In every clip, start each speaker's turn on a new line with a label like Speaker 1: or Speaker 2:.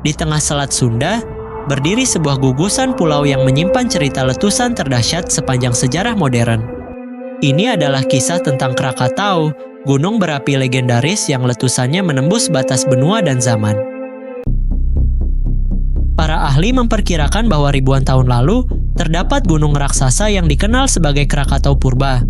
Speaker 1: Di tengah Selat Sunda, berdiri sebuah gugusan pulau yang menyimpan cerita letusan terdahsyat sepanjang sejarah modern. Ini adalah kisah tentang Krakatau, gunung berapi legendaris yang letusannya menembus batas benua dan zaman. Para ahli memperkirakan bahwa ribuan tahun lalu, terdapat gunung raksasa yang dikenal sebagai Krakatau Purba.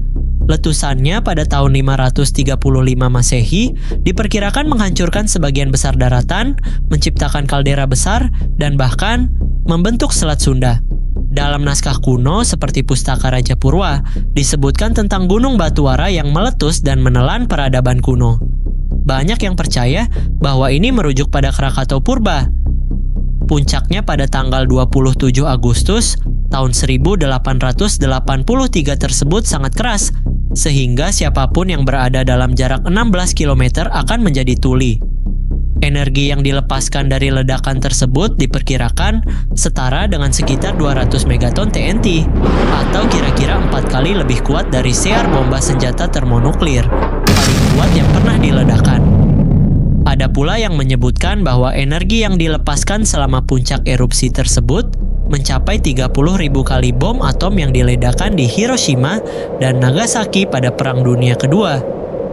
Speaker 1: Letusannya pada tahun 535 Masehi diperkirakan menghancurkan sebagian besar daratan, menciptakan kaldera besar, dan bahkan membentuk Selat Sunda. Dalam naskah kuno seperti Pustaka Raja Purwa, disebutkan tentang gunung batuara yang meletus dan menelan peradaban kuno. Banyak yang percaya bahwa ini merujuk pada Krakatau Purba. Puncaknya pada tanggal 27 Agustus tahun 1883 tersebut sangat keras, sehingga siapapun yang berada dalam jarak 16 km akan menjadi tuli. Energi yang dilepaskan dari ledakan tersebut diperkirakan setara dengan sekitar 200 megaton TNT, atau kira-kira 4 kali lebih kuat dari sear bomba senjata termonuklir, paling kuat yang pernah diledakkan. Ada pula yang menyebutkan bahwa energi yang dilepaskan selama puncak erupsi tersebut mencapai 30.000 kali bom atom yang diledakkan di Hiroshima dan Nagasaki pada Perang Dunia Kedua,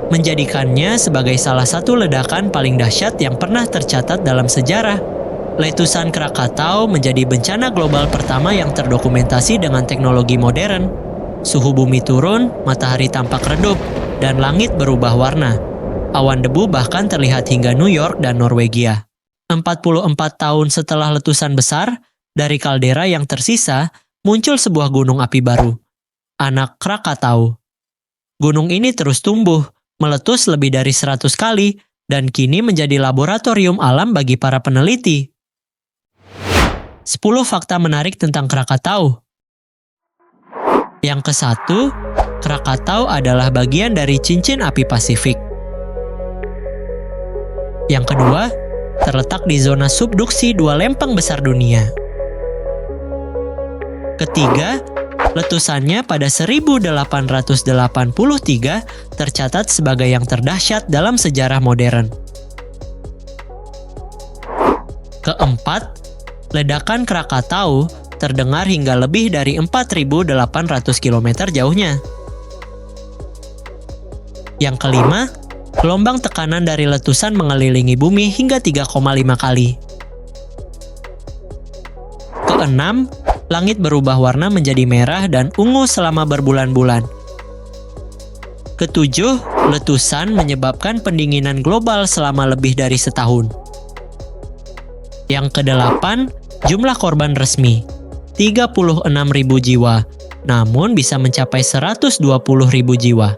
Speaker 1: menjadikannya sebagai salah satu ledakan paling dahsyat yang pernah tercatat dalam sejarah. Letusan Krakatau menjadi bencana global pertama yang terdokumentasi dengan teknologi modern. Suhu bumi turun, matahari tampak redup, dan langit berubah warna. Awan debu bahkan terlihat hingga New York dan Norwegia. 44 tahun setelah letusan besar, dari kaldera yang tersisa, muncul sebuah gunung api baru, anak Krakatau. Gunung ini terus tumbuh, meletus lebih dari 100 kali, dan kini menjadi laboratorium alam bagi para peneliti. 10 fakta menarik tentang Krakatau. Yang ke-1, Krakatau adalah bagian dari cincin api Pasifik. Yang kedua, terletak di zona subduksi dua lempeng besar dunia. Ketiga, letusannya pada 1883 tercatat sebagai yang terdahsyat dalam sejarah modern. Keempat, ledakan Krakatau terdengar hingga lebih dari 4.800 km jauhnya. Yang kelima, gelombang tekanan dari letusan mengelilingi bumi hingga 3,5 kali. Keenam, langit berubah warna menjadi merah dan ungu selama berbulan-bulan. Ketujuh, letusan menyebabkan pendinginan global selama lebih dari setahun. Yang kedelapan, jumlah korban resmi, 36.000 jiwa, namun bisa mencapai 120.000 jiwa.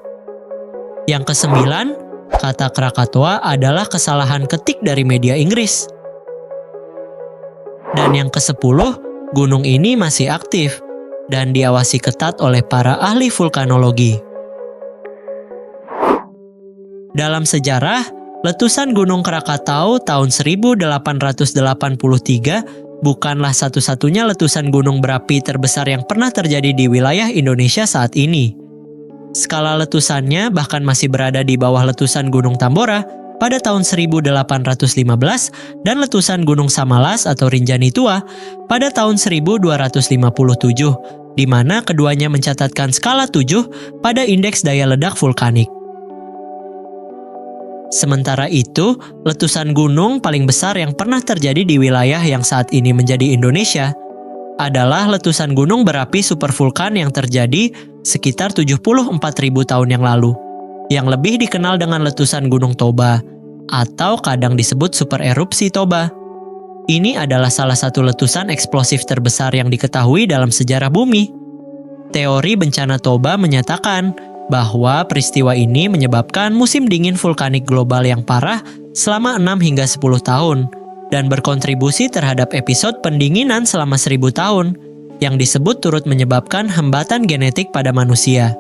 Speaker 1: Yang kesembilan, kata Krakatoa adalah kesalahan ketik dari media Inggris. Dan yang ke-10, gunung ini masih aktif dan diawasi ketat oleh para ahli vulkanologi. Dalam sejarah, letusan Gunung Krakatau tahun 1883 bukanlah satu-satunya letusan gunung berapi terbesar yang pernah terjadi di wilayah Indonesia saat ini. Skala letusannya bahkan masih berada di bawah letusan Gunung Tambora pada tahun 1815 dan letusan Gunung Samalas atau Rinjani Tua pada tahun 1257, di mana keduanya mencatatkan skala 7 pada indeks daya ledak vulkanik. Sementara itu, letusan gunung paling besar yang pernah terjadi di wilayah yang saat ini menjadi Indonesia adalah letusan gunung berapi supervulkan yang terjadi sekitar 74.000 tahun yang lalu, yang lebih dikenal dengan letusan Gunung Toba, atau kadang disebut super erupsi Toba. Ini adalah salah satu letusan eksplosif terbesar yang diketahui dalam sejarah bumi. Teori bencana Toba menyatakan bahwa peristiwa ini menyebabkan musim dingin vulkanik global yang parah selama 6 hingga 10 tahun, dan berkontribusi terhadap episode pendinginan selama 1000 tahun, yang disebut turut menyebabkan hambatan genetik pada manusia.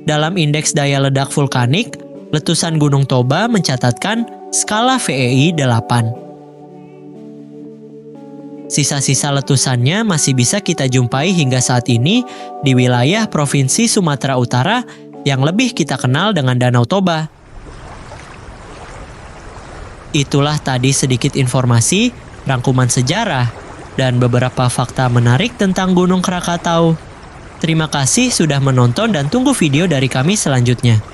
Speaker 1: Dalam indeks daya ledak vulkanik, letusan Gunung Toba mencatatkan skala VEI 8. Sisa-sisa letusannya masih bisa kita jumpai hingga saat ini di wilayah Provinsi Sumatera Utara yang lebih kita kenal dengan Danau Toba. Itulah tadi sedikit informasi, rangkuman sejarah, dan beberapa fakta menarik tentang Gunung Krakatau. Terima kasih sudah menonton dan tunggu video dari kami selanjutnya.